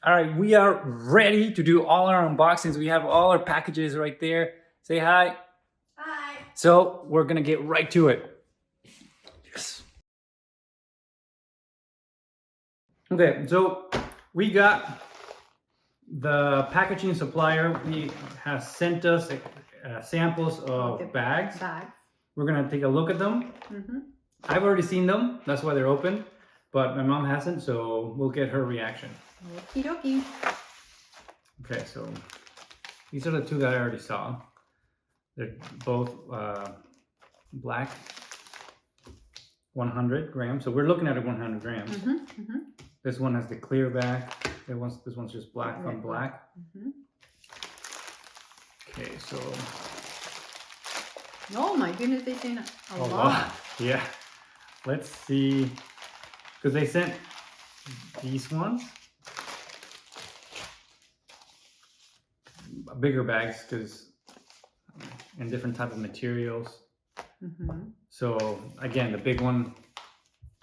All right, we are ready to do all our unboxings. We have all our packages right there. Say hi. Hi. So we're gonna get right to it. Yes. Okay, so we got the packaging supplier. He has sent us samples of bags. We're gonna take a look at them. I've already seen them. That's why they're open. But my mom hasn't, so we'll get her reaction. Okie dokie. Okay, so these are the two that I already saw. They're both black, 100 grams. So we're looking at it 100 grams. This one has the clear back. This one's just black on black. Okay, so. Oh my goodness, they sent a lot. Yeah. Let's see, because they sent these ones. Bigger bags, because and different type of materials. So again, the big one,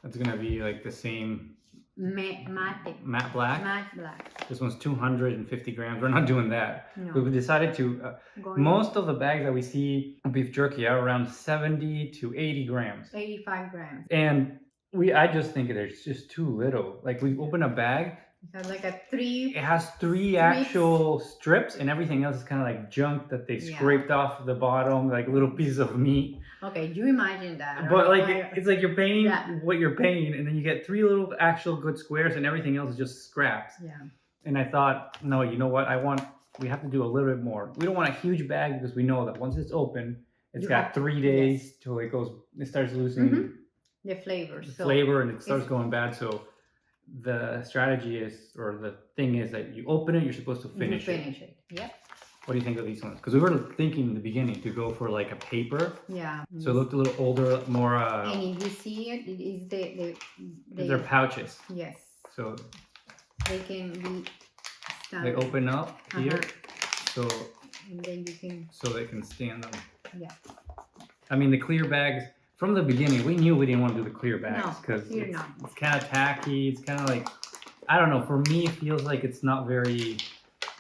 that's gonna be like the same matte black. Matte black. This one's 250 grams. We're not doing that. No. We've decided to. Most of the bags that we see of beef jerky are around 70 to 80 grams. 85 grams. And I just think it's just too little. Like we open a bag. It has like a three. It has three actual strips, and everything else is kind of like junk that they scraped off the bottom, like little pieces of meat. Okay, you imagine that. But like it's like you're paying what you're paying, and then you get three little actual good squares, and everything else is just scraps. Yeah. And I thought, no, you know what? We have to do a little bit more. We don't want a huge bag because we know that once it's open, it's got 3 days till it starts losing the flavor. Flavor, and it starts going bad. So the strategy is, or the thing is, that you open it, you're supposed to finish it. Yep. What do you think of these ones? Because we were thinking in the beginning to go for like a paper. Yeah. So it looked a little older, more. And if you see it, it is they're pouches. Yes. So they can be. They open up here, so. And then you can. So they can stand them. Yeah. I mean, the clear bags. From the beginning, we knew we didn't want to do the clear bags because it's kind of tacky. It's kind of like, I don't know. For me, it feels like it's not very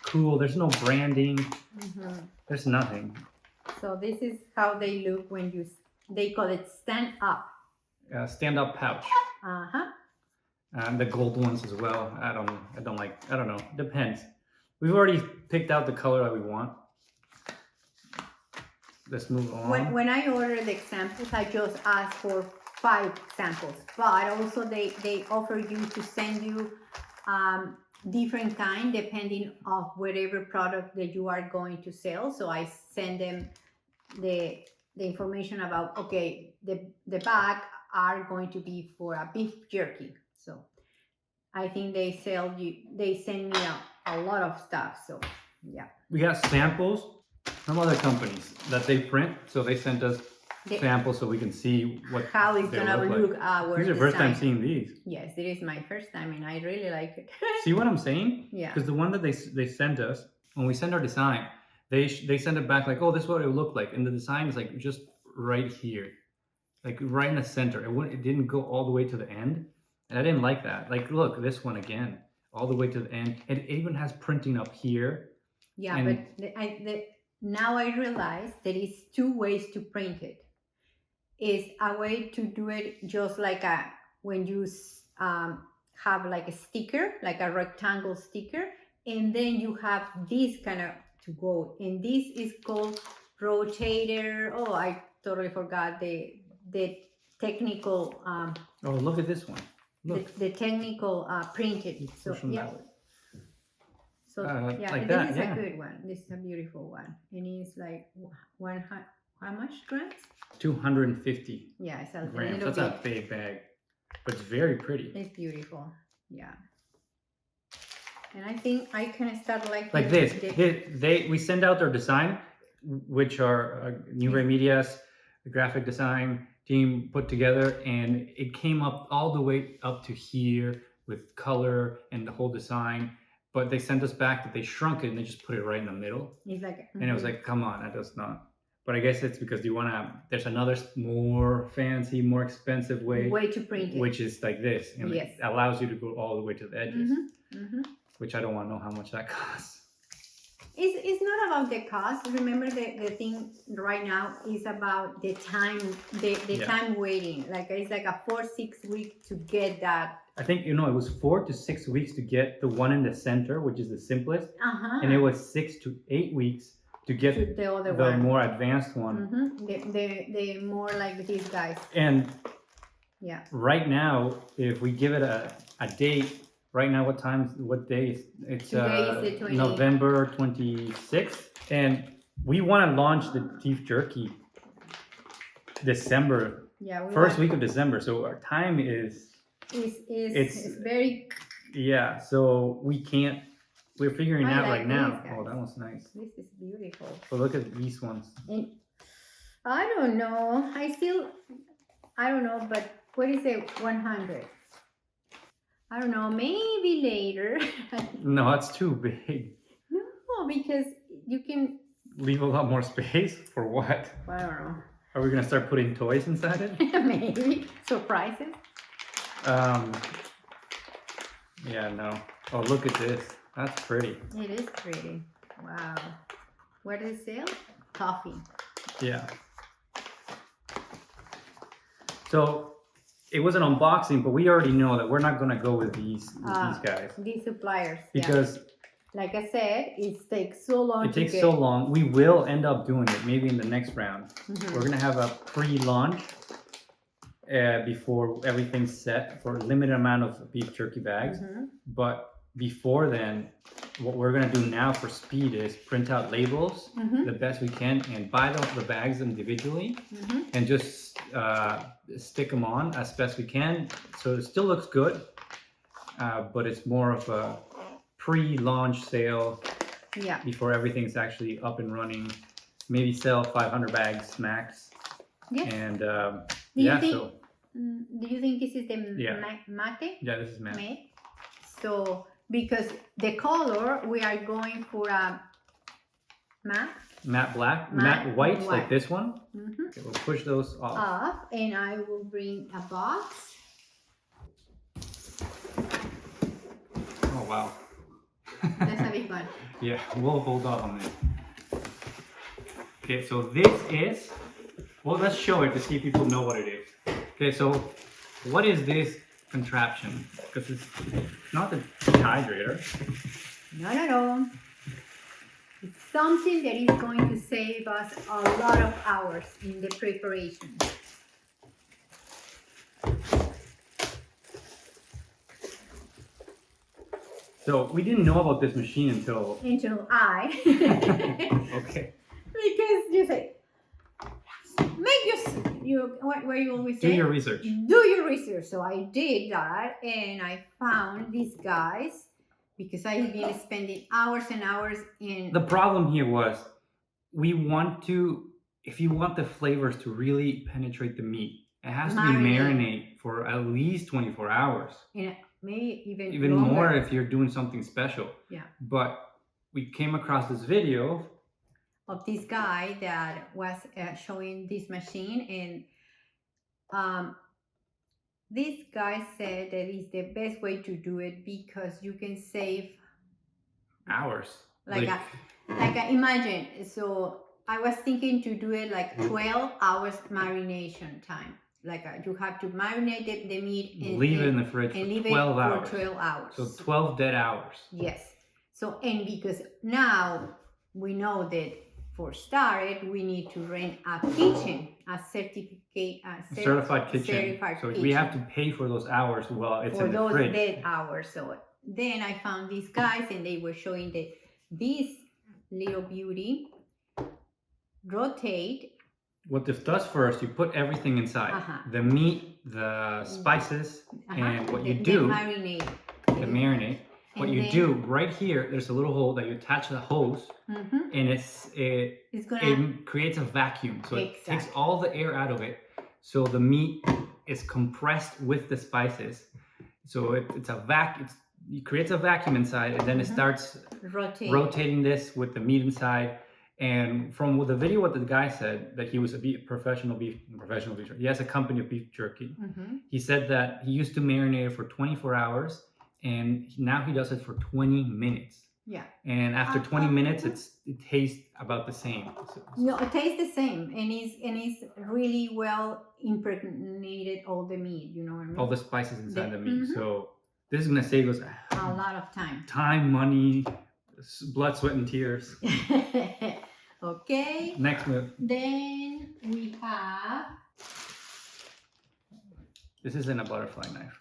cool. There's no branding. There's nothing. So this is how they look when they call it stand up. Stand up pouch. And the gold ones as well. I don't know. Depends. We've already picked out the color that we want. Let's move on. When I ordered the samples, I just asked for 5 samples. But also they offer you to send you different kind depending on whatever product that you are going to sell. So I send them the information about, okay, the bag are going to be for a beef jerky. So I think they send me a lot of stuff. So yeah. We got samples from other companies that they print, so they sent us samples so we can see how it's gonna look. This is your first time seeing these. Yes, it is my first time, and I really like it. See what I'm saying? Yeah. Because the one that they sent us, when we send our design, they send it back like, oh, this is what it would look like, and the design is like just right here, like right in the center. It didn't go all the way to the end, and I didn't like that. Like, look, this one again, all the way to the end. It even has printing up here. Yeah, but now I realize there is 2 ways to print it. Is a way to do it just like when you have like a sticker, like a rectangle sticker, and then you have this kind of to go, and this is called rotator. Oh, I totally forgot the technical. Oh, look at this one. Look. The technical printed. So yeah. So yeah, like this is a good one. This is a beautiful one, and it's like how much grams? 250. Yeah, it's a grams. That's a big bag, but it's very pretty. It's beautiful. Yeah. And I think I can start like this. We send out their design, which are New Ray Media's the graphic design team put together, and it came up all the way up to here with color and the whole design. But they sent us back that they shrunk it and they just put it right in the middle. It's like, and it was like, come on, that does not. But I guess it's because there's another more fancy, more expensive way to print it, which is like this, and it allows you to go all the way to the edges. which I don't want to know how much that costs. It's not about the cost. Remember, the thing right now is about the time, the time waiting. Like it's like a 4-6 week to get that. I think it was 4 to 6 weeks to get the one in the center, which is the simplest, and it was 6 to 8 weeks to get the other the one. more advanced one. The more like these guys. And yeah, right now, if we give it a date. Right now, what day is it's Today is the 28th. November 26th, and we want to launch the beef jerky December, first week of December. So our time is it's very, so we can't, we're figuring out like right now. these guys. Oh, that one's nice. This is beautiful. So look at these ones. And I don't know. I don't know, but what is it? 100. I don't know, maybe later. No, that's too big. No, because you can leave a lot more space for what? I don't know. Are we gonna start putting toys inside it? Maybe surprises. Yeah, no. Oh, look at this. That's pretty. It is pretty. Wow. Where does it sell? Coffee. Yeah. So it was an unboxing, but we already know that we're not gonna go with these guys. These suppliers. Because like I said, it takes so long. It takes so long. We will end up doing it maybe in the next round. We're gonna have a pre-launch before everything's set for a limited amount of beef jerky bags. But before then, what we're gonna do now for speed is print out labels the best we can and buy the bags individually and just stick them on as best we can. So it still looks good, but it's more of a pre-launch sale before everything's actually up and running. Maybe sell 500 bags max. Yes. And do you think this is the mate? Yeah, this is mate. So because the color, we are going for a matte black, matte white, like this one. Okay, we'll push those off. And I will bring a box. Oh wow. That's a big one. Yeah, we'll hold on it. Okay, so this is, well, let's show it to see if people know what it is. Okay, so what is this contraption? Because it's not the dehydrator. No. It's something that is going to save us a lot of hours in the preparation. So we didn't know about this machine until I. Okay. Because you say, what you always say? Do your research. Do your research. So I did that, and I found these guys because I've been spending hours and hours in. The problem here was we want to, if you want the flavors to really penetrate the meat, it has to be marinate for at least 24 hours. Yeah, maybe even longer. More if you're doing something special. Yeah. But we came across this video of this guy that was showing this machine, and this guy said that it's the best way to do it because you can save hours. Imagine, so I was thinking to do it like 12 hours marination time. You have to marinate the meat and leave it in the fridge and for leave 12 it hours. For 12 hours. So 12 dead hours. Yes. So, and because now we know that for start, we need to rent a kitchen, a certified kitchen. So we have to pay for those hours while it's in the fridge. For those dead hours. So then I found these guys, and they were showing that this little beauty rotate. What this does first, you put everything inside. The meat, the spices, and what you do, the marinade. What you do right here, there's a little hole that you attach to the hose, and it creates a vacuum. So it takes all the air out of it. So the meat is compressed with the spices. So it creates a vacuum inside, and then it starts rotating this with the meat inside. And from the video, what the guy said, that he was a professional beef. He has a company of beef jerky. He said that he used to marinate it for 24 hours, and now he does it for 20 minutes. Yeah. And after 20 minutes, it tastes about the same. No, it tastes the same, and it's really well impregnated all the meat. You know what I mean? All the spices inside the meat. So this is gonna save us a lot of time. Time, money, blood, sweat, and tears. Okay. Next move. Then we have. This isn't a butterfly knife.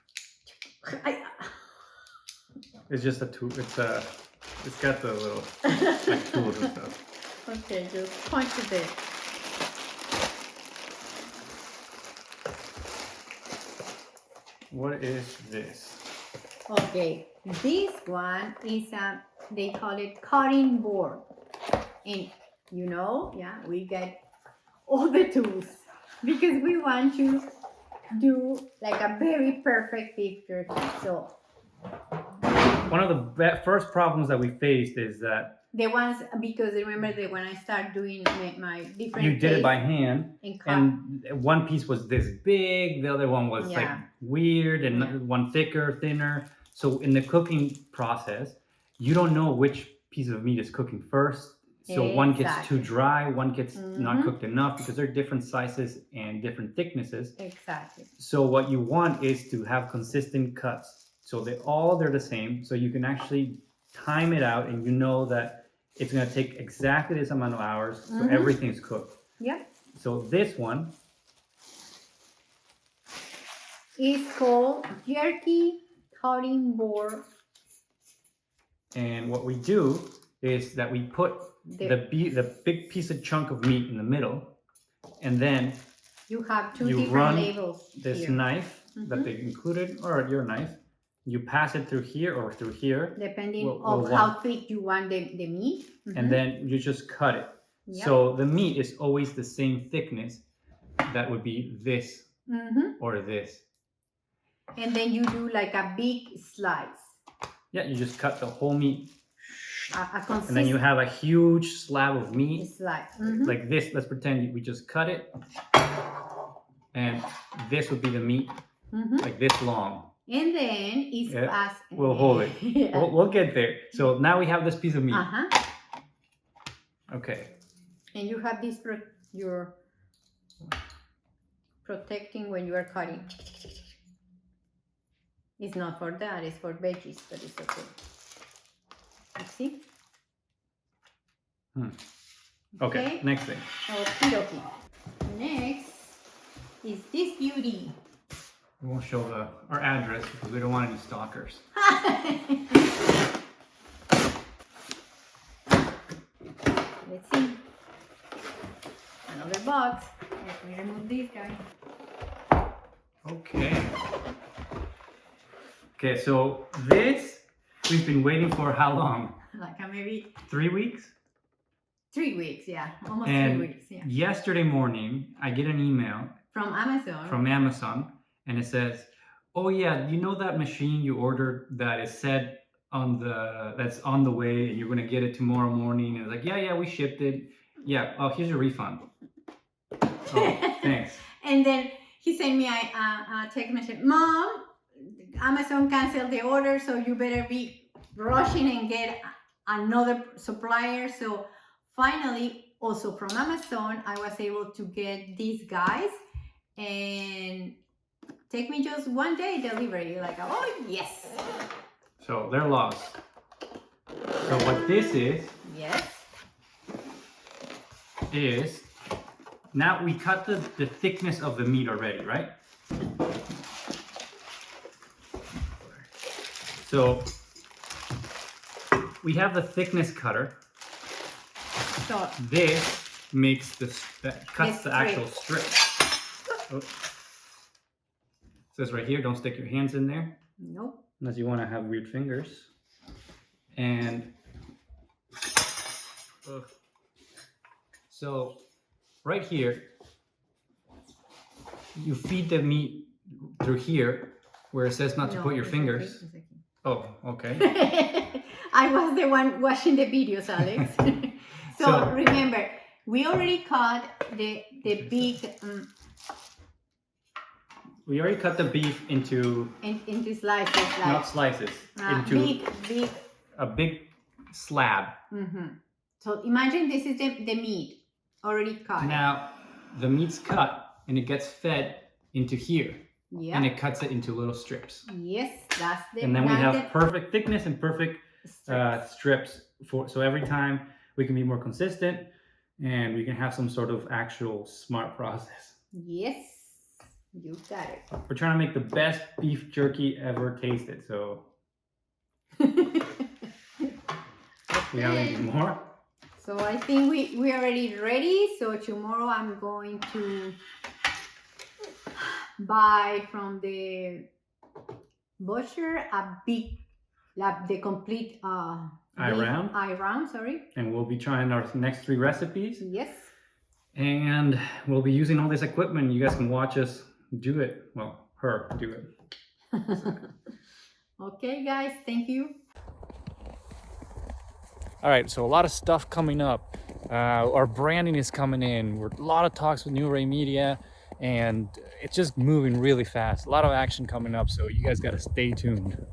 It's just a tool. It's got the little like tools and stuff. Okay, just punch it in. What is this? Okay, this one is they call it cutting board, and we get all the tools because we want to do like a very perfect beef jerky. So one of the first problems that we faced is that the ones, because remember that when I started doing my different, you did it by hand, and one piece was this big, the other one was like weird, and one thicker, thinner. So in the cooking process, you don't know which piece of meat is cooking first. So one gets too dry, one gets not cooked enough, because they're different sizes and different thicknesses. Exactly. So what you want is to have consistent cuts. So they're the same. So you can actually time it out, and you know that it's going to take exactly this amount of hours. So everything's cooked. Yeah. So this one is called Jerky cutting board. And what we do is that we put the big piece of chunk of meat in the middle, and then you have two different labels. This here. Knife that they included, or your knife, you pass it through here or through here, depending on how thick you want the meat. And then you just cut it. Yep. So the meat is always the same thickness. That would be this or this. And then you do like a big slice. Yeah, you just cut the whole meat. And then you have a huge slab of meat. Like this. Let's pretend we just cut it. And this would be the meat, like this long. And then it's fast. We'll hold it. We'll get there. So now we have this piece of meat. Okay. And you have this you're protecting when you are cutting. It's not for that, it's for veggies, but it's okay. You see? Okay, next thing. Okay. Next is this beauty. We won't show our address because we don't want any stalkers. Let's see. Another box. Let me remove this guy. Okay. Okay, so this we've been waiting for how long? Like maybe 3 weeks? 3 weeks, yeah. Almost and 3 weeks, yeah. Yesterday morning, I get an email from Amazon. And it says, "Oh yeah, you know that machine you ordered that is set that's on the way, and you're gonna get it tomorrow morning?" And it's like, yeah, we shipped it. Yeah, oh, here's your refund. Oh, thanks. And then he sent me a text message, "Mom, Amazon canceled the order, so you better be rushing and get another supplier." So finally, also from Amazon, I was able to get these guys, and take me just 1 day delivery. Like, oh yes. So they're lost. So what this is now we cut the thickness of the meat already, right? So we have the thickness cutter. So this makes cuts the actual strip. Oh. It says right here, don't stick your hands in there. Nope. Unless you want to have weird fingers. And so right here, you feed the meat through here where it says not to put your fingers. Okay. Oh, okay. I was the one watching the videos, Alex. So remember, we already cut the big we already cut the beef into into slices, like not slices, into big. a big slab. So imagine this is the meat already cut. Now the meat's cut and it gets fed into here. Yeah. And it cuts it into little strips. Yes, that's the. And then we have perfect thickness and perfect strips so every time we can be more consistent and we can have some sort of actual smart process. Yes, you got it. We're trying to make the best beef jerky ever tasted, so we have any more. So I think we are already ready. So tomorrow I'm going to buy from the butcher the complete eye round, sorry. And we'll be trying our next 3 recipes. Yes. And we'll be using all this equipment. You guys can watch us do it. Well, her do it. Okay, guys, thank you. All right, so a lot of stuff coming up. Our branding is coming in. We're a lot of talks with New Ray Media, and it's just moving really fast. A lot of action coming up, so you guys got to stay tuned.